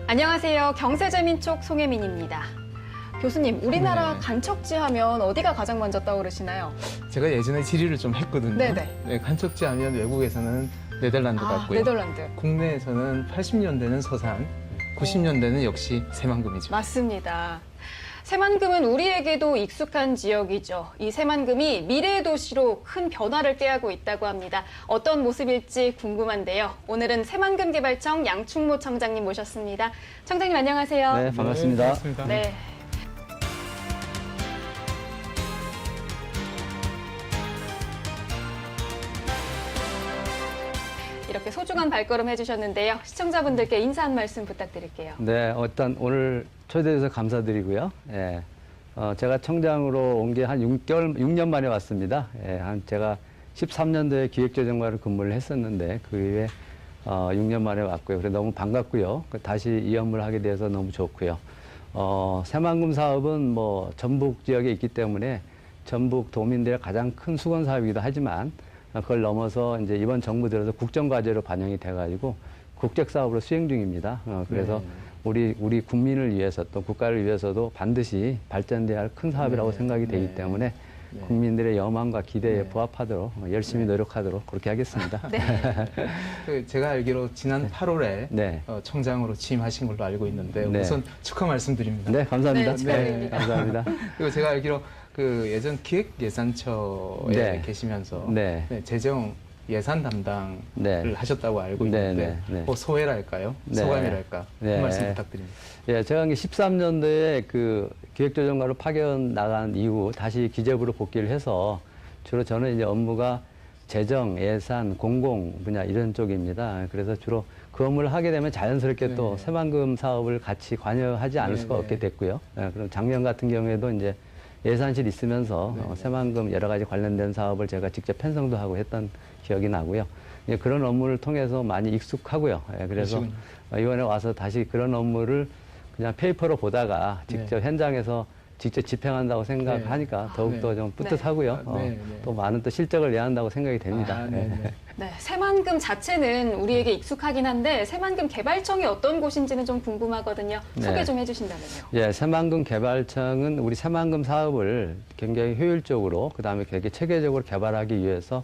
안녕하세요. 경제재민촉 송혜민입니다. 교수님, 우리나라 네. 간척지 하면 어디가 가장 먼저 떠오르시나요? 제가 예전에 질의를 좀 했거든요. 네네. 네, 간척지 하면 외국에서는 네덜란드 같고요. 네덜란드. 국내에서는 80년대는 서산, 90년대는 역시 새만금이죠. 맞습니다. 새만금은 우리에게도 익숙한 지역이죠. 이 새만금이 미래의 도시로 큰 변화를 꾀하고 있다고 합니다. 어떤 모습일지 궁금한데요. 오늘은 새만금개발청 양충모 청장님 모셨습니다. 청장님 안녕하세요. 네, 반갑습니다. 네, 반갑습니다. 네. 이렇게 소중한 발걸음 해주셨는데요. 시청자분들께 인사 한 말씀 부탁드릴게요. 네, 일단 오늘 초대해 주셔서 감사드리고요. 예, 제가 청장으로 온 게 한 6년 만에 왔습니다. 예, 제가 13년도에 기획조정과를 근무를 했었는데 그 이후에 6년 만에 왔고요. 그래서 너무 반갑고요. 다시 이 업무를 하게 돼서 너무 좋고요. 새만금 사업은 뭐 전북 지역에 있기 때문에 전북 도민들의 가장 큰 수건 사업이기도 하지만 그걸 넘어서 이제 이번 정부 들어서 국정과제로 반영이 돼가지고 국책 사업으로 수행 중입니다. 그래서 우리 국민을 위해서 또 국가를 위해서도 반드시 발전돼야 할 큰 사업이라고 생각이 되기 때문에 국민들의 여망과 기대에 부합하도록 열심히 노력하도록 그렇게 하겠습니다. 제가 알기로 지난 8월에 네. 청장으로 취임하신 걸로 알고 있는데 네. 우선 축하 말씀드립니다. 네, 감사합니다. 네, 축하드립니다. 감사합니다. 그리고 제가 알기로 그 예전 기획예산처에 네. 계시면서 네. 재정 예산 담당을 네. 하셨다고 알고 네, 있는데 네, 네. 뭐 소회랄까요? 네. 소감이랄까? 네. 한 말씀 부탁드립니다. 예, 제가 13년도에 그 기획조정과로 파견 나간 이후 다시 기재부로 복귀를 해서 주로 저는 이제 업무가 재정, 예산, 공공 분야 이런 쪽입니다. 그래서 주로 그 업무를 하게 되면 자연스럽게 또 새만금 사업을 같이 관여하지 않을 수가 없게 됐고요. 예, 그럼 작년 같은 경우에도 이제 예산실 있으면서 새만금 여러 가지 관련된 사업을 제가 직접 편성도 하고 했던 기억이 나고요. 예, 그런 업무를 통해서 많이 익숙하고요. 예, 그래서 이번에 와서 다시 그런 업무를 그냥 페이퍼로 보다가 직접 현장에서 직접 집행한다고 생각하니까 더욱더 좀 뿌듯하고요. 또 많은 또 실적을 내야 한다고 생각이 됩니다. 네, 새만금 자체는 우리에게 익숙하긴 한데 새만금 개발청이 어떤 곳인지는 좀 궁금하거든요. 소개 좀 해주신다면요. 예, 새만금 개발청은 우리 새만금 사업을 굉장히 효율적으로 그다음에 되게 체계적으로 개발하기 위해서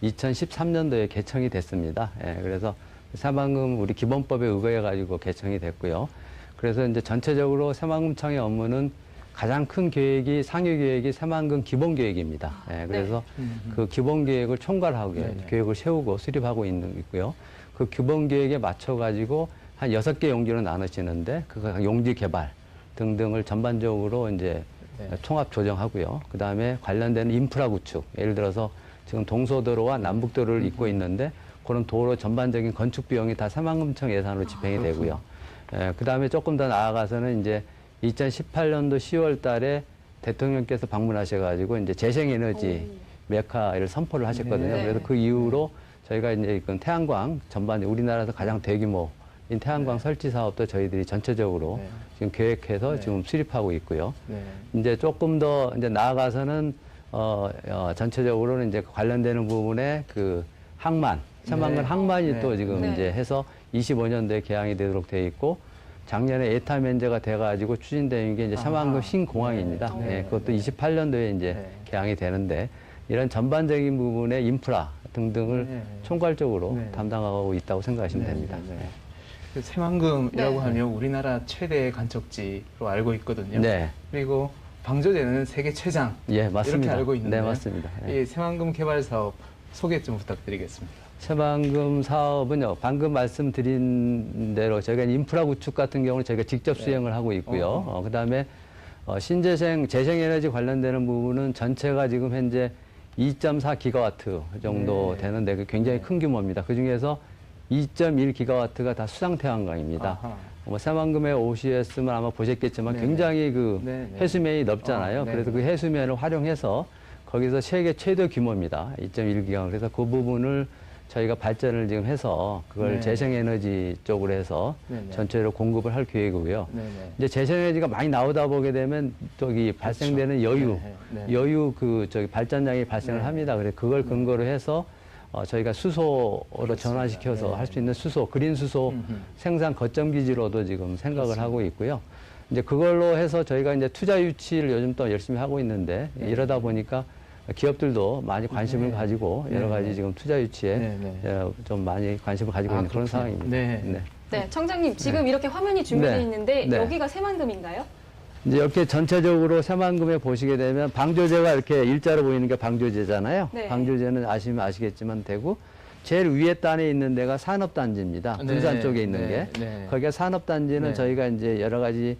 2013년도에 개청이 됐습니다. 예, 그래서 새만금 우리 기본법에 의거해 가지고 개청이 됐고요. 그래서 이제 전체적으로 새만금청의 업무는 가장 큰 계획이 상위 계획이 새만금 기본 계획입니다. 예, 그래서 그 기본 계획을 총괄하고 계획을 세우고 수립하고 있고요. 그 기본 계획에 맞춰 가지고 한 6개 용지로 나눠지는데 그 용지 개발 등등을 전반적으로 이제 통합 조정하고요. 그다음에 관련된 인프라 구축, 예를 들어서 지금 동서도로와 남북도로를 잇고 있는데 그런 도로 전반적인 건축 비용이 다 새만금청 예산으로 집행이 되고요. 그다음에 조금 더 나아가서는 이제 2018년도 10월 달에 대통령께서 방문하셔가지고 이제 재생에너지 메카를 선포를 하셨거든요. 그래서 그 이후로 저희가 이제 이건 태양광 전반 우리나라에서 가장 대규모인 태양광 설치 사업도 저희들이 전체적으로 지금 계획해서 지금 수립하고 있고요. 이제 조금 더 이제 나아가서는 전체적으로는 이제 관련되는 부분에 그 항만, 새만금 항만이 또 지금 이제 해서 25년도에 개항이 되도록 되어 있고 작년에 예타 면제가 돼가지고 추진되는 게 이제 새만금 신공항입니다. 그것도 28년도에 이제 개항이 되는데 이런 전반적인 부분의 인프라 등등을 총괄적으로 담당하고 있다고 생각하시면 됩니다. 새만금이라고 하면 우리나라 최대 간척지로 알고 있거든요. 네. 그리고 방조제는 세계 최장 맞습니다. 이렇게 알고 있는데 네, 맞습니다. 이 새만금 개발 사업 소개 좀 부탁드리겠습니다. 새만금 사업은요, 방금 말씀드린 대로 저희가 인프라 구축 같은 경우는 저희가 직접 수행을 하고 있고요. 그다음에 재생에너지 관련되는 부분은 전체가 지금 현재 2.4 기가와트 정도 되는데 굉장히 큰 규모입니다. 그 중에서 2.1 기가와트가 다 수상 태양광입니다. 새만금에 오시했으면 아마 보셨겠지만 굉장히 그 해수면이 넓잖아요. 그래서 그 해수면을 활용해서 거기서 세계 최대 규모입니다. 2.1 기가. 그래서 그 부분을 저희가 발전을 지금 해서 그걸 재생에너지 쪽으로 해서 전체로 공급을 할 계획이고요. 이제 재생에너지가 많이 나오다 보게 되면 저기 발생되는 여유 그 저기 발전량이 발생을 합니다. 그래서 그걸 근거로 해서 저희가 수소로 전환시켜서 네. 할 수 있는 수소, 그린 수소 생산 거점 기지로도 지금 생각을 그렇습니다. 하고 있고요. 이제 그걸로 해서 저희가 이제 투자 유치를 요즘 또 열심히 하고 있는데 네. 이러다 보니까 기업들도 많이 관심을 네. 가지고 네. 여러 가지 지금 투자 유치에 네, 네. 좀 많이 관심을 가지고 있는 그런 그렇군요. 상황입니다. 네. 네, 청장님 지금 이렇게 화면이 준비되어 네. 있는데 네. 여기가 새만금인가요? 이제 이렇게 전체적으로 새만금에 보시게 되면 방조제가 이렇게 일자로 보이는 게 방조제잖아요. 네. 방조제는 아시면 아시겠지만 되고 제일 위에 단에 있는 데가 산업단지입니다. 네. 군산 쪽에 있는 네. 게. 네. 거기가 산업단지는 네. 저희가 이제 여러 가지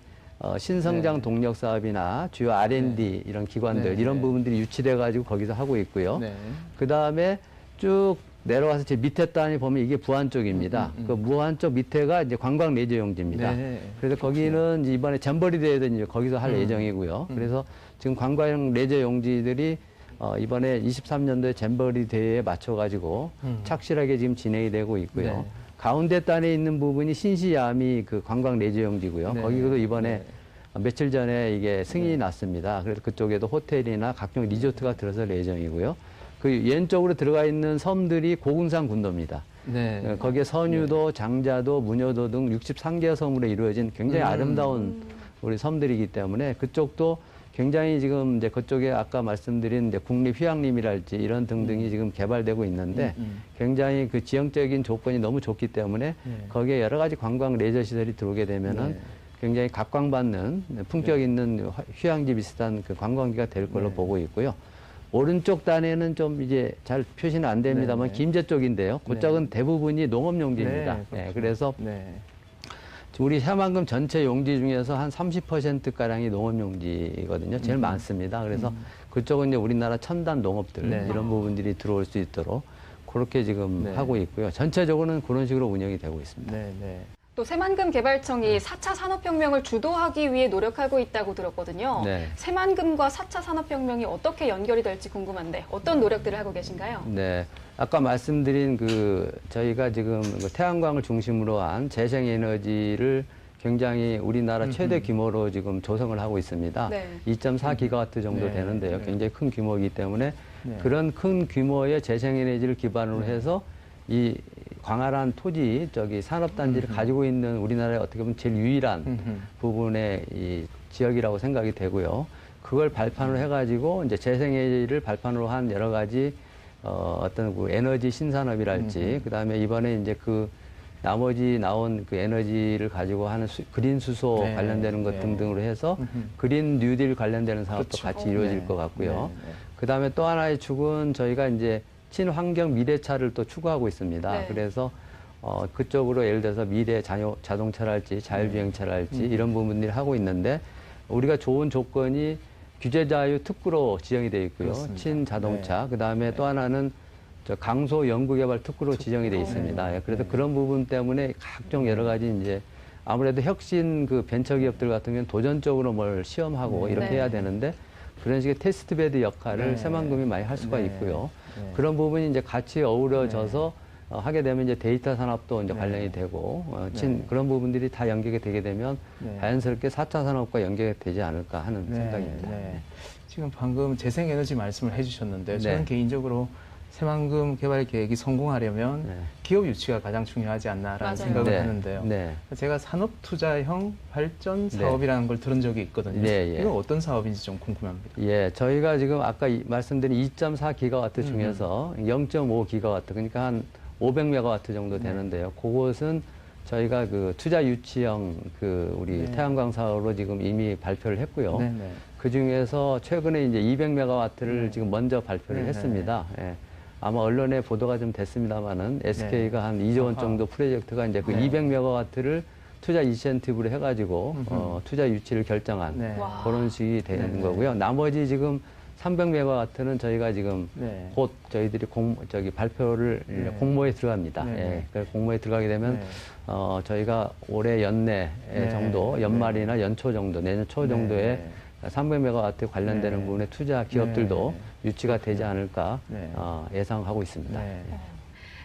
신성장 네. 동력 사업이나 주요 R&D 이런 기관들 네. 이런 네. 부분들이 유치돼 가지고 거기서 하고 있고요. 네. 그 다음에 쭉 내려와서 제 밑에 단이 보면 이게 부안 쪽입니다. 그 부안 쪽 밑에가 이제 관광 레저 용지입니다. 네. 그래서 거기는 이제 이번에 잼버리 대회도 이제 거기서 할 예정이고요. 그래서 지금 관광 레저 용지들이 이번에 23년도에 잼버리 대회에 맞춰가지고 착실하게 지금 진행이 되고 있고요. 네. 가운데 단에 있는 부분이 신시야미 그 관광 레저 용지고요. 네. 거기도 이번에 네. 며칠 전에 이게 승인이 났습니다. 그래서 그쪽에도 호텔이나 각종 리조트가 들어설 예정이고요. 그 왼쪽으로 들어가 있는 섬들이 고군산 군도입니다. 네. 거기에 선유도, 장자도, 무녀도 등 63개 섬으로 이루어진 굉장히 아름다운 우리 섬들이기 때문에 그쪽도 굉장히 지금 이제 그쪽에 아까 말씀드린 이제 국립휴양림이랄지 이런 등등이 지금 개발되고 있는데 굉장히 그 지형적인 조건이 너무 좋기 때문에 네. 거기에 여러 가지 관광 레저 시설이 들어오게 되면은 네. 굉장히 각광받는 품격 있는 휴양지 비슷한 그 관광지가 될 걸로 네. 보고 있고요. 오른쪽 단에는 좀 이제 잘 표시는 안 됩니다만 네. 김제 쪽인데요. 그쪽은 대부분이 농업용지입니다. 네, 네, 그래서 네. 우리 새만금 전체 용지 중에서 한 30%가량이 농업용지거든요. 제일 많습니다. 그래서 그쪽은 이제 우리나라 첨단 농업들 네. 이런 부분들이 들어올 수 있도록 그렇게 지금 네. 하고 있고요. 전체적으로는 그런 식으로 운영이 되고 있습니다. 네. 네. 또 새만금 개발청이 4차 산업혁명을 주도하기 위해 노력하고 있다고 들었거든요. 네. 새만금과 4차 산업혁명이 어떻게 연결이 될지 궁금한데 어떤 노력들을 하고 계신가요? 네. 아까 말씀드린 그 저희가 지금 그 태양광을 중심으로 한 재생에너지를 굉장히 우리나라 최대 규모로 지금 조성을 하고 있습니다. 네. 2.4기가와트 정도 네. 되는데요. 네. 굉장히 큰 규모이기 때문에 네. 그런 큰 규모의 재생에너지를 기반으로 해서 이 광활한 토지 저기 산업단지를 가지고 있는 우리나라의 어떻게 보면 제일 유일한 부분의 이 지역이라고 생각이 되고요. 그걸 발판으로 해가지고 이제 재생에너지를 발판으로 한 여러 가지 어떤 그 에너지 신산업이랄지 그다음에 이번에 이제 그 나머지 나온 그 에너지를 가지고 하는 그린 수소 네. 관련되는 것 네. 등등으로 해서 그린 뉴딜 관련되는 사업도 그렇죠. 같이 이루어질 네. 것 같고요. 네. 네. 그다음에 또 하나의 축은 저희가 이제 친환경 미래차를 또 추구하고 있습니다. 네. 그래서 그쪽으로 예를 들어서 미래 자동차랄지 자율주행차랄지 이런 부분들이 하고 있는데 우리가 좋은 조건이 규제 자유 특구로 지정이 되어 있고요. 그렇습니다. 친자동차. 그다음에 또 하나는 저 강소 연구개발 특구로 지정이 되어 있습니다. 예, 그래서 그런 부분 때문에 각종 여러 가지 이제 아무래도 혁신 그 벤처기업들 같은 경우는 도전적으로 뭘 시험하고 이렇게 네. 해야 되는데 그런 식의 테스트베드 역할을 네. 새만금이 많이 할 수가 네. 있고요. 네. 그런 부분이 이제 같이 어우러져서 하게 되면 이제 데이터 산업도 이제 네. 관련이 되고 네. 그런 부분들이 다 연계가 되게 되면 네. 자연스럽게 4차 산업과 연계가 되지 않을까 하는 네, 생각입니다. 네. 지금 방금 재생에너지 말씀을 해주셨는데 저는 네. 개인적으로 새만금 개발 계획이 성공하려면 네. 기업 유치가 가장 중요하지 않나라는 맞아요. 생각을 네. 하는데요. 네. 제가 산업투자형 발전 사업이라는 걸 들은 적이 있거든요. 네, 예. 이건 어떤 사업인지 좀 궁금합니다. 예, 저희가 지금 아까 말씀드린 2.4기가와트 중에서 0.5기가와트, 그러니까 한 500메가와트 정도 되는데요. 그것은 저희가 그 투자 유치형 그 우리 네. 태양광 사업으로 지금 이미 발표를 했고요. 네, 네. 그 중에서 최근에 이제 200메가와트를 지금 먼저 발표를 네, 했습니다. 예. 아마 언론에 보도가 좀 됐습니다만은 SK가 한 2조 원 아하. 정도 프로젝트가 이제 그 네. 200메가와트를 투자 인센티브로 해가지고 투자 유치를 결정한 네. 와. 그런 식이 되는 네, 네. 거고요. 나머지 지금 300메가와트는 저희가 지금 네. 곧 저희들이 발표를 네. 공모에 들어갑니다. 네, 예. 네. 그 공모에 들어가게 되면 네. 저희가 올해 연내 네. 정도, 연말이나 연초 정도, 내년 초 정도에 네. 300메가와트 관련되는 네. 부분에 투자 기업들도 네. 유치가 되지 않을까 네. 예상하고 있습니다. 네.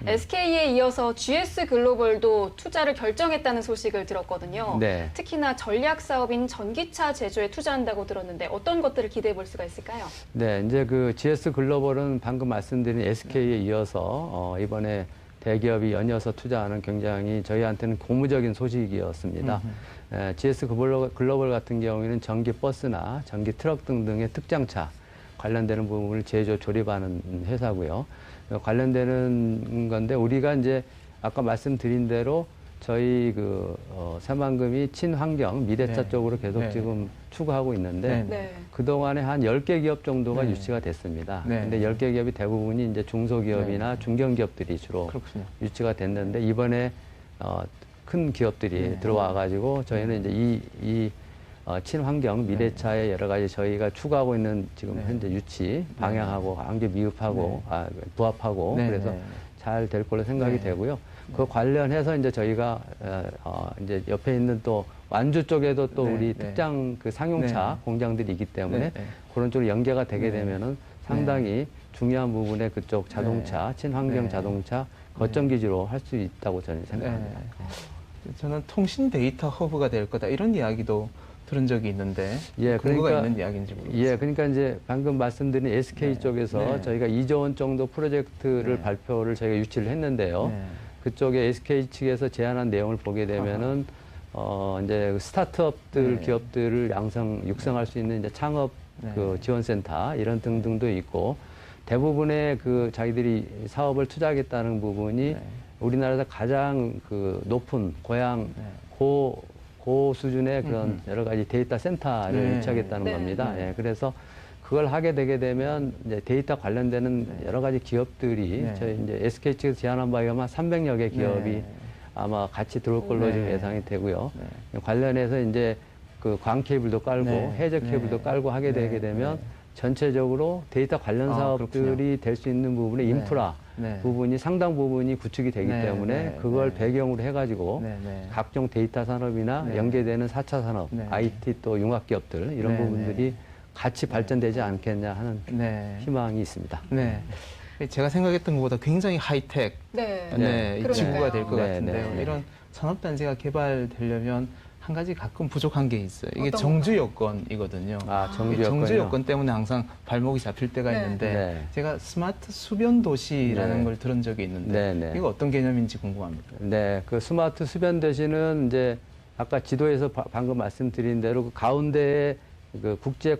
SK에 이어서 GS 글로벌도 투자를 결정했다는 소식을 들었거든요. 네. 특히나 전략 사업인 전기차 제조에 투자한다고 들었는데 어떤 것들을 기대해 볼 수가 있을까요? 네, 이제 그 GS 글로벌은 방금 말씀드린 SK에 이어서 이번에 대기업이 연이어서 투자하는 굉장히 저희한테는 고무적인 소식이었습니다. GS 글로벌 같은 경우에는 전기 버스나 전기 트럭 등등의 특장차 관련되는 부분을 제조 조립하는 회사고요. 관련되는 건데 우리가 이제 아까 말씀드린 대로 저희 새만금이 친환경 미래차 네. 쪽으로 계속 네. 지금 추구하고 있는데 네. 그동안에 한 10개 기업 정도가 네. 유치가 됐습니다. 네. 근데 10개 기업이 대부분이 이제 중소기업이나 네. 중견기업들이 주로 그렇군요. 유치가 됐는데 이번에 큰 기업들이 네. 들어와 가지고 저희는 이제 친환경 미래차에 여러 가지 저희가 추구하고 있는 지금 네. 현재 유치 방향하고 한계 미흡하고 부합하고 네. 그래서 네. 잘 될 걸로 생각이 네. 되고요. 그 관련해서 이제 저희가 이제 옆에 있는 또 완주 쪽에도 또 네. 우리 네. 특장 그 상용차 네. 공장들이 있기 때문에 네. 네. 그런 쪽으로 연계가 되게 네. 되면은 상당히 중요한 부분에 그쪽 자동차, 친환경 네. 자동차 거점 기지로 할 수 있다고 저는 생각합니다. 네. 저는 통신 데이터 허브가 될 거다 이런 이야기도 들은 적이 있는데 예, 근거가 그러니까- 있는 이야기인지 모르겠어요. 예, 그러니까 이제 방금 말씀드린 SK 네. 쪽에서 네. 저희가 2조 원 정도 프로젝트를 네. 발표를 저희가 유치를 했는데요. 네. 그쪽에 SK 측에서 제안한 내용을 보게 되면은 이제 그 스타트업들 네. 기업들을 육성할 수 있는 이제 창업 네. 그 지원센터 이런 등등도 있고 대부분의 그 자기들이 사업을 투자하겠다는 부분이 네. 우리나라에서 가장 그 높은 고양 네. 고 수준의 그런 여러 가지 데이터 센터를 네. 유치하겠다는 네. 겁니다. 네. 예, 그래서 그걸 하게 되게 되면 이제 데이터 관련되는 네. 여러 가지 기업들이 네. 저희 이제 SK 측에서 제안한 바에 의하면 300여 개 기업이 네. 아마 같이 들어올 걸로 네. 지금 예상이 되고요. 네. 관련해서 이제 그 광 케이블도 깔고 네. 해저 케이블도 네. 깔고 하게 네. 되게 되면 네. 전체적으로 데이터 관련 아, 사업들이 될 수 있는 부분의 네. 인프라 네. 부분이 상당 부분이 구축이 되기 네. 때문에 네. 그걸 네. 배경으로 해가지고 네. 네. 각종 데이터 산업이나 네. 연계되는 4차 산업, 네. IT 또 융합기업들 이런 네. 부분들이 네. 같이 발전되지 않겠냐 하는 네. 희망이 있습니다. 네. 제가 생각했던 것보다 굉장히 하이텍 네. 네, 이 그러니까요. 지구가 될 것 네, 같은데요. 네. 이런 산업단지가 개발되려면 한 가지 가끔 부족한 게 있어요. 이게 어떤 정주 여건이거든요. 아, 이 정주 정주 여건이요? 여건 때문에 항상 발목이 잡힐 때가 네. 있는데 네. 제가 스마트 수변 도시라는 네. 걸 들은 적이 있는데 네, 네. 이거 어떤 개념인지 궁금합니다. 네, 그 스마트 수변 대신은 이제 아까 지도에서 방금 말씀드린 대로 그 가운데에 그 국제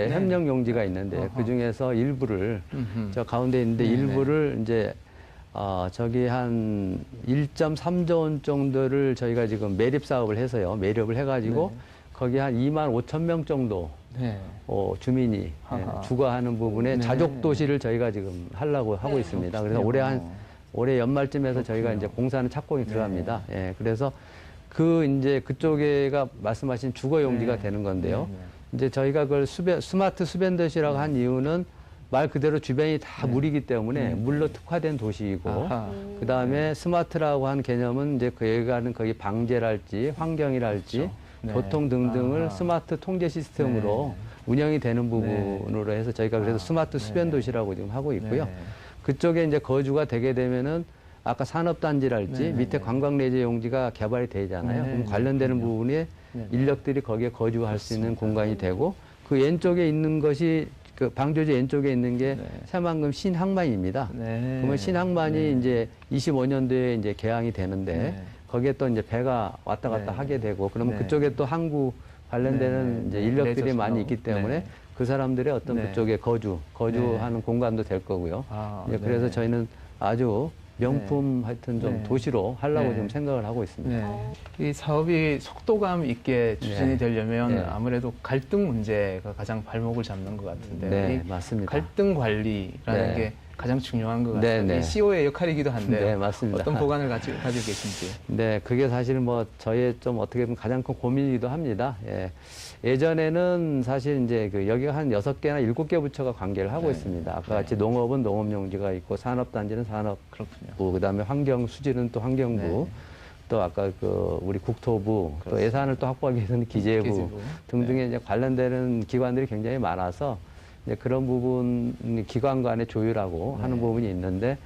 네. 협력 용지가 있는데 어허. 그 중에서 일부를 음흠. 저 가운데 있는데 네, 일부를 이제 저기 한 1.3조 원 정도를 저희가 지금 매립 사업을 해서요. 매립을 해가지고 네. 거기 한 2만 5천 명 정도 네. 주민이 아하. 주거하는 부분에 네. 자족 도시를 저희가 지금 하려고 하고 네. 있습니다. 그래서 그렇군요. 올해 연말쯤에서 저희가 이제 공사는 착공이 네. 들어갑니다. 예, 그래서 이제 그쪽에가 말씀하신 주거 용지가 네. 되는 건데요. 네, 네. 이제 저희가 그걸 스마트 수변 도시라고 한 이유는 말 그대로 주변이 다 네. 물이기 때문에 네. 물로 특화된 도시이고 아하. 그 다음에 스마트라고 한 개념은 이제 여기가는 거기 방제랄지 환경이랄지 그렇죠. 네. 교통 등등을 아하. 스마트 통제 시스템으로 네. 운영이 되는 부분으로 해서 저희가 그래서 아, 스마트 네. 수변 도시라고 지금 하고 있고요. 네. 그쪽에 이제 거주가 되게 되면은 아까 산업단지랄지 네, 밑에 네. 관광내재 용지가 개발이 되잖아요. 네, 그럼 네, 관련되는 그럼요. 부분에 네. 인력들이 거기에 거주할 수 있는 그렇습니다. 공간이 되고 그 왼쪽에 있는 것이 그 방조제 왼쪽에 있는 게 네. 새만금 신항만입니다. 네. 그러면 신항만이 네. 이제 25년도에 이제 개항이 되는데 네. 거기에 또 이제 배가 왔다 갔다 네. 하게 되고 그러면 네. 그쪽에 또 항구 관련되는 네. 이제 네. 인력들이 레저 많이 산업. 있기 때문에 네. 그 사람들의 어떤 네. 그쪽에 거주하는 공간도 될 거고요. 아, 이제 그래서 네. 저희는 아주 명품 하여튼 좀 네. 도시로 하려고 네. 좀 생각을 하고 있습니다. 네. 이 사업이 속도감 있게 추진이 네. 되려면 네. 아무래도 갈등 문제가 가장 발목을 잡는 것 같은데 네, 이 맞습니다. 갈등 관리라는 네. 게 가장 중요한 것 네, 같아요. 네. 이 CEO의 역할이기도 한데요. 네, 맞습니다. 어떤 보관을 가지고 계신지. 네, 그게 사실 뭐 저의 좀 어떻게 보면 가장 큰 고민이기도 합니다. 예. 예전에는 사실 이제 여기가 한 6개나 7개 부처가 관계를 하고 네. 있습니다. 아까 네. 같이 농업은 농업용지가 있고 산업단지는 산업부, 그렇군요. 그다음에 환경수지는 또 환경부, 네. 또 아까 우리 국토부, 또 그렇습니다. 예산을 또 확보하기 위해서는 기재부 기재부. 등등의 이제 관련되는 기관들이 굉장히 많아서 이제 그런 부분 기관 간의 조율하고 네. 하는 부분이 있는데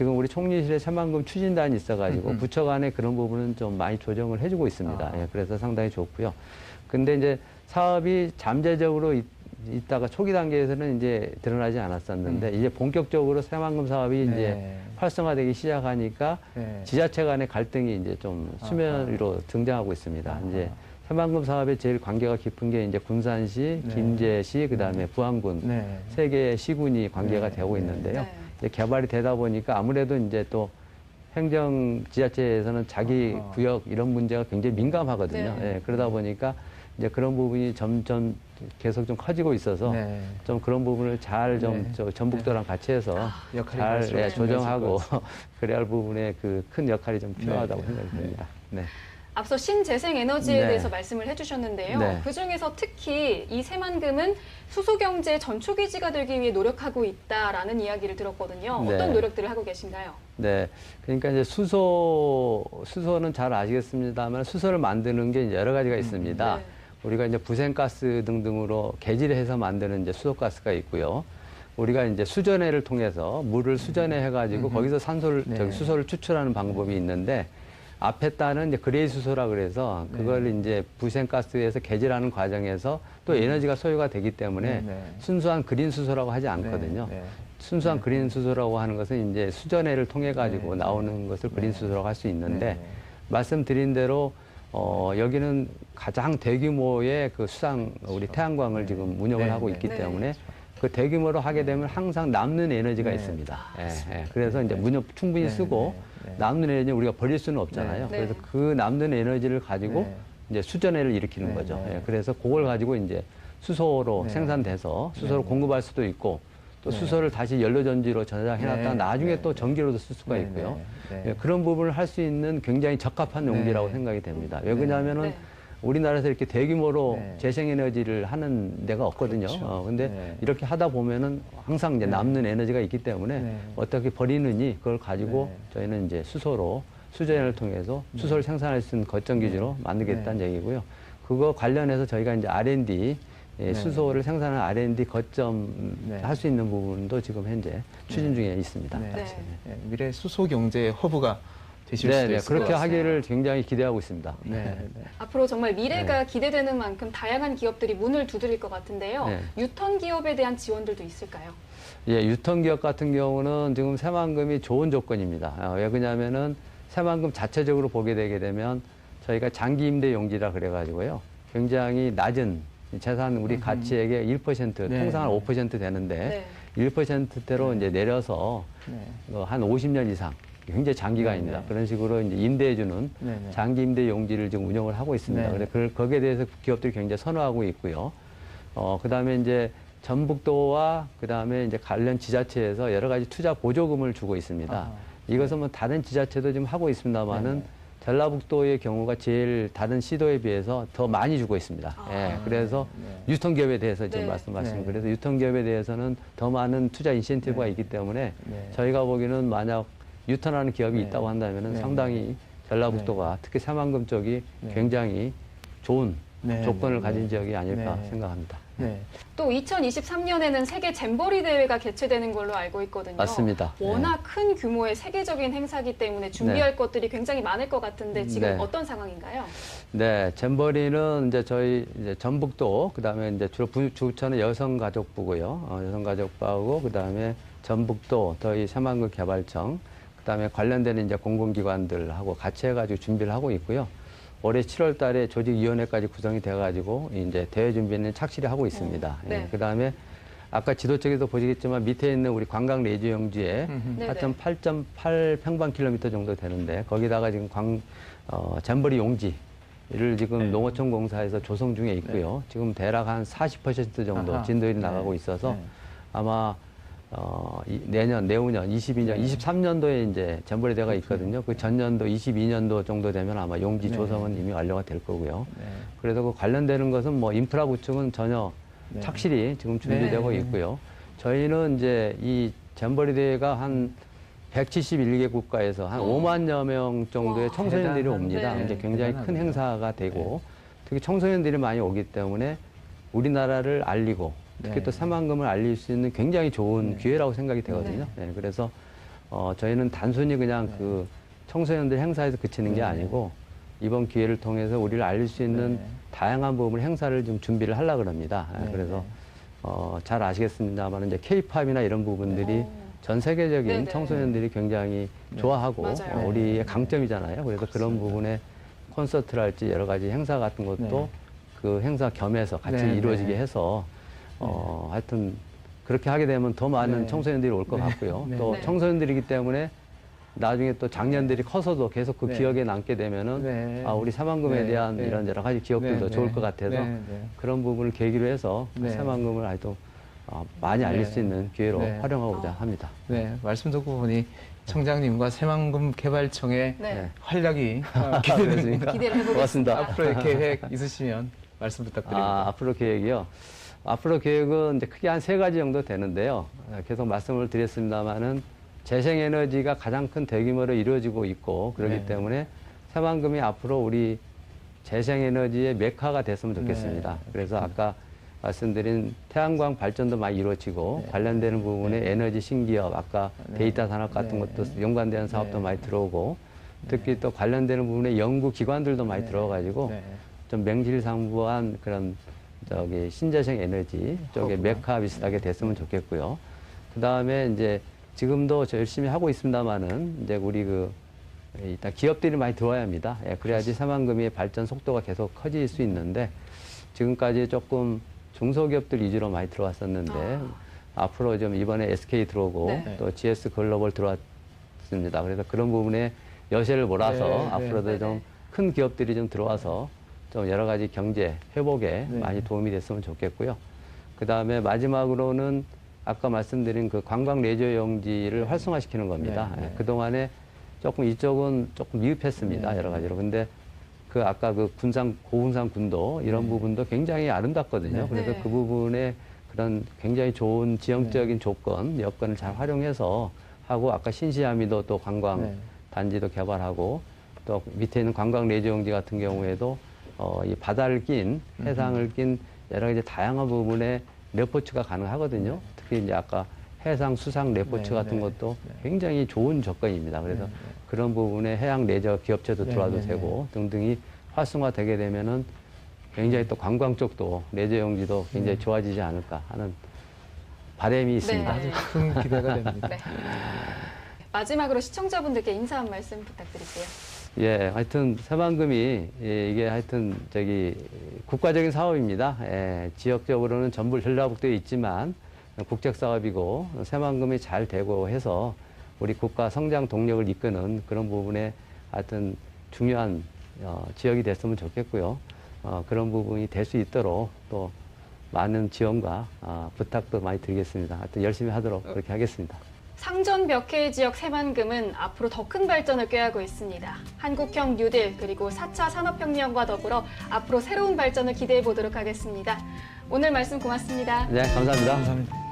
지금 우리 총리실에 새만금 추진단이 있어가지고 음흠. 부처 간에 그런 부분은 좀 많이 조정을 해주고 있습니다. 예, 그래서 상당히 좋고요. 근데 이제 사업이 잠재적으로 있다가 초기 단계에서는 이제 드러나지 않았었는데 이제 본격적으로 새만금 사업이 이제 네. 활성화되기 시작하니까 네. 지자체 간의 갈등이 이제 좀 수면 위로 등장하고 있습니다. 이제 새만금 사업에 제일 관계가 깊은 게 이제 군산시, 네. 김제시, 그다음에 부안군 네. 세 개의 시군이 관계가 네. 되고 네. 있는데요. 네. 이제 개발이 되다 보니까 아무래도 이제 또 행정 지자체에서는 자기 아하. 구역 이런 문제가 굉장히 민감하거든요. 네. 예, 그러다 보니까 이제 그런 부분이 점점 계속 좀 커지고 있어서 네. 좀 그런 부분을 잘 좀 네. 전북도랑 같이 해서 역할이 잘 갈수록 예, 조정하고 중요해질 것 그래야 할 부분에 그 큰 역할이 좀 필요하다고 네. 생각이 듭니다. 네. 앞서 신재생 에너지에 네. 대해서 말씀을 해주셨는데요. 네. 그중에서 특히 이 새만금은 수소경제 전초기지가 되기 위해 노력하고 있다라는 이야기를 들었거든요. 네. 어떤 노력들을 하고 계신가요? 네. 그러니까 이제 수소는 잘 아시겠습니다만 수소를 만드는 게 이제 여러 가지가 있습니다. 네. 우리가 이제 부생가스 등등으로 개질해서 만드는 이제 수소가스가 있고요. 우리가 이제 수전해를 통해서 물을 수전해 해가지고 거기서 산소를 네. 수소를 추출하는 방법이 있는데 앞에 따는 이제 그레이 수소라 그래서 그걸 이제 부생가스에서 개질하는 과정에서 또 에너지가 소요가 되기 때문에 네. 순수한 그린 수소라고 하지 않거든요. 네. 순수한 그린 수소라고 하는 것은 이제 수전해를 통해 가지고 네. 나오는 것을 그린 수소라고 할 수 있는데 네. 말씀드린 대로 여기는 가장 대규모의 그 우리 태양광을 지금 운영을 네, 하고 네. 있기 네. 때문에 그 대규모로 하게 되면 항상 남는 에너지가 네. 있습니다. 그래서 이제 충분히 네, 쓰고 네, 네. 남는 에너지 우리가 버릴 수는 없잖아요. 네. 그래서 그 남는 에너지를 가지고 네. 이제 수전해를 일으키는 네, 거죠. 네. 그래서 그걸 가지고 이제 수소로 네. 생산돼서 수소를 네. 공급할 수도 있고 또 네. 수소를 다시 연료전지로 저장해놨다가 네. 나중에 네. 또 전기로도 쓸 수가 네. 있고요. 네. 예, 그런 부분을 할 수 있는 굉장히 적합한 용지라고 네. 생각이 됩니다. 왜 그러냐면은 네. 우리나라에서 이렇게 대규모로 네. 재생에너지를 하는 데가 없거든요. 그렇죠. 근데 네. 이렇게 하다 보면은 항상 이제 네. 남는 에너지가 있기 때문에 네. 어떻게 버리느니 그걸 가지고 네. 저희는 이제 수소로 수전을 통해서 수소를 생산할 수 있는 거점 기지로 만들겠다는 네. 얘기고요. 그거 관련해서 저희가 이제 R&D 네. 수소를 생산하는 R&D 거점 네. 할 수 있는 부분도 지금 현재 추진 중에 있습니다. 네. 네. 네. 미래 수소 경제 허브가 되실 수도 네, 있을 그렇게 것 같습니다. 하기를 굉장히 기대하고 있습니다. 네. 네. 앞으로 정말 미래가 기대되는 만큼 다양한 기업들이 문을 두드릴 것 같은데요. 네. 유턴 기업에 대한 지원들도 있을까요? 예, 유통기업 같은 경우는 지금 새만금이 좋은 조건입니다. 왜 그러냐면은 새만금 자체적으로 보게 되게 되면 저희가 장기 임대 용지라 그래가지고요. 굉장히 낮은 재산 우리 가치액의 1% 네. 통상 한 5% 되는데 네. 1%대로 이제 내려서 네. 한 50년 이상 굉장히 장기간입니다. 네. 그런 식으로 이제 임대해주는 네. 네. 장기 임대 용지를 지금 운영을 하고 있습니다. 네. 그래서 거기에 대해서 기업들이 굉장히 선호하고 있고요. 그다음에 이제 전북도와 그다음에 이제 관련 지자체에서 여러 가지 투자 보조금을 주고 있습니다. 아하. 이것은 뭐 다른 지자체도 지금 하고 있습니다만은 네. 전라북도의 경우가 제일 다른 시도에 비해서 더 많이 주고 있습니다. 아. 예, 그래서 네. 유통기업에 대해서 지금 네. 말씀하시는 네. 그래서 유통기업에 대해서는 더 많은 투자 인센티브가 네. 있기 때문에 네. 저희가 보기에는 만약 유턴하는 기업이 네. 있다고 한다면은 네. 상당히 전라북도가 특히 새만금 쪽이 네. 굉장히 좋은 네. 조건을 네. 가진 네. 지역이 아닐까 네. 생각합니다. 네. 또 2023년에는 세계 잼버리 대회가 개최되는 걸로 알고 있거든요. 맞습니다. 워낙 큰 규모의 세계적인 행사기 때문에 준비할 것들이 굉장히 많을 것 같은데 지금 네. 어떤 상황인가요? 네, 잼버리는 이제 저희 이제 전북도 그다음에 이제 주로 주처는 여성가족부고요. 여성가족부하고 그다음에 전북도 저희 새만금 개발청 그다음에 관련되는 이제 공공기관들하고 같이 해가지고 준비를 하고 있고요. 올해 7월 달에 조직위원회까지 구성이 돼가지고 이제 대회 준비는 착실히 하고 있습니다. 네. 그다음에 아까 지도 쪽에도 보시겠지만 밑에 있는 우리 관광 레저 용지에 네네. 8.8 평방킬로미터 정도 되는데 거기다가 지금 잼버리 용지를 지금 네. 농어촌 공사에서 조성 중에 있고요. 지금 대략 한 40% 정도 아하. 진도율이 네. 나가고 있어서 네. 아마 내후년, 23년, 23년도에 이제 잼버리 대회가 있거든요. 그 전년도, 22년도 정도 되면 아마 용지 네. 조성은 이미 완료가 될 거고요. 네. 그래서 그 관련되는 것은 뭐 인프라 구축은 전혀 네. 착실히 지금 준비되고 네. 있고요. 저희는 이제 이 잼버리 대회가 한 171개 국가에서 한 5만여 명 정도의 와, 청소년들이 대단한, 옵니다. 네. 이제 굉장히 큰 대단하네요. 행사가 되고 특히 청소년들이 많이 오기 때문에 우리나라를 알리고 특히 네. 또 새만금을 알릴 수 있는 굉장히 좋은 네. 기회라고 생각이 되거든요. 네, 그래서 저희는 단순히 그냥 그 청소년들 행사에서 그치는 게 네. 아니고 이번 기회를 통해서 우리를 알릴 수 있는 네. 다양한 부분 행사를 좀 준비를 하려고 합니다. 네. 그래서 잘 아시겠습니다만 이제 K-팝이나 이런 부분들이 전 세계적인 네네. 청소년들이 굉장히 네. 좋아하고 맞아요. 우리의 네. 강점이잖아요. 그래서 그런 그렇습니다. 부분에 콘서트랄지 여러 가지 행사 같은 것도 네. 그 행사 겸해서 같이 네, 이루어지게 네. 해서 하여튼 그렇게 하게 되면 더 많은 네. 청소년들이 올 것 네. 같고요. 네. 또 네. 청소년들이기 때문에 나중에 또 장년들이 커서도 계속 그 네. 기억에 남게 되면은 네. 우리 새만금에 네. 대한 네. 이런 여러 가지 기억들도 네. 좋을 네. 것 같아서 네. 네. 그런 부분을 계기로 해서 네. 새만금을 아주 많이 알릴 네. 수 있는 기회로 네. 활용하고자 합니다. 네, 말씀 듣고 보니 청장님과 새만금 개발청의 네. 활약이 기대됩니다. 기대를 해보겠습니다. 고맙습니다. 앞으로의 계획 있으시면 말씀 부탁드립니다. 앞으로 계획이요. 앞으로 계획은 이제 크게 한 3가지 정도 되는데요. 계속 말씀을 드렸습니다만은 재생에너지가 가장 큰 대규모로 이루어지고 있고 그렇기 네. 때문에 새만금이 앞으로 우리 재생에너지의 메카가 됐으면 좋겠습니다. 네. 그래서 아까 말씀드린 태양광 발전도 많이 이루어지고 네. 관련되는 부분에 네. 에너지 신기업, 아까 네. 데이터 산업 같은 네. 것도 연관되는 사업도 네. 많이 들어오고 특히 또 관련되는 부분에 연구 기관들도 많이 네. 들어가지고 네. 좀 명실상부한 그런 신재생 에너지 쪽에 허브가. 메카 비슷하게 됐으면 좋겠고요. 그 다음에 이제 지금도 저 열심히 하고 있습니다만은 이제 우리 일단 기업들이 많이 들어와야 합니다. 그래야지 새만금의 발전 속도가 계속 커질 수 있는데 지금까지 조금 중소기업들 위주로 많이 들어왔었는데 앞으로 좀 이번에 SK 들어오고 네. 또 GS 글로벌 들어왔습니다. 그래서 그런 부분에 여세를 몰아서 네, 네. 앞으로도 네, 좀 네. 큰 기업들이 좀 들어와서 좀 여러 가지 경제 회복에 네. 많이 도움이 됐으면 좋겠고요. 그 다음에 마지막으로는 아까 말씀드린 그 관광 레저 용지를 활성화시키는 겁니다. 네, 네. 그동안에 조금 이쪽은 조금 미흡했습니다. 네. 여러 가지로. 근데 아까 고군산 군도 이런 네. 부분도 굉장히 아름답거든요. 네. 그래서 네. 그 부분에 그런 굉장히 좋은 지형적인 조건, 여건을 잘 활용해서 하고 아까 신시아미도 또 관광 네. 단지도 개발하고 또 밑에 있는 관광 레저 용지 같은 경우에도 이 바다를 낀 해상을 낀 여러 가지 다양한 부분에 레포츠가 가능하거든요. 특히 이제 아까 해상 수상 레포츠 네, 같은 네, 것도 네. 굉장히 좋은 조건입니다. 그래서 네, 네. 그런 부분에 해양 레저 기업체도 네, 들어와도 네, 되고 등등이 활성화되게 되면은 굉장히 또 관광 쪽도 레저 용지도 굉장히 좋아지지 않을까 하는 바람이 있습니다. 네. 아주 큰 기대가 됩니다. 네. 마지막으로 시청자분들께 인사 한 말씀 부탁드릴게요. 예, 하여튼 새만금이 이게 하여튼 국가적인 사업입니다. 지역적으로는 전부 전라북도에 있지만 국책 사업이고 새만금이 잘 되고 해서 우리 국가 성장 동력을 이끄는 그런 부분에 하여튼 중요한 지역이 됐으면 좋겠고요. 그런 부분이 될 수 있도록 또 많은 지원과 부탁도 많이 드리겠습니다. 하여튼 열심히 하도록 그렇게 하겠습니다. 상전 벽해 지역 새만금은 앞으로 더 큰 발전을 꾀하고 있습니다. 한국형 뉴딜 그리고 4차 산업혁명과 더불어 앞으로 새로운 발전을 기대해 보도록 하겠습니다. 오늘 말씀 고맙습니다. 네, 감사합니다. 감사합니다.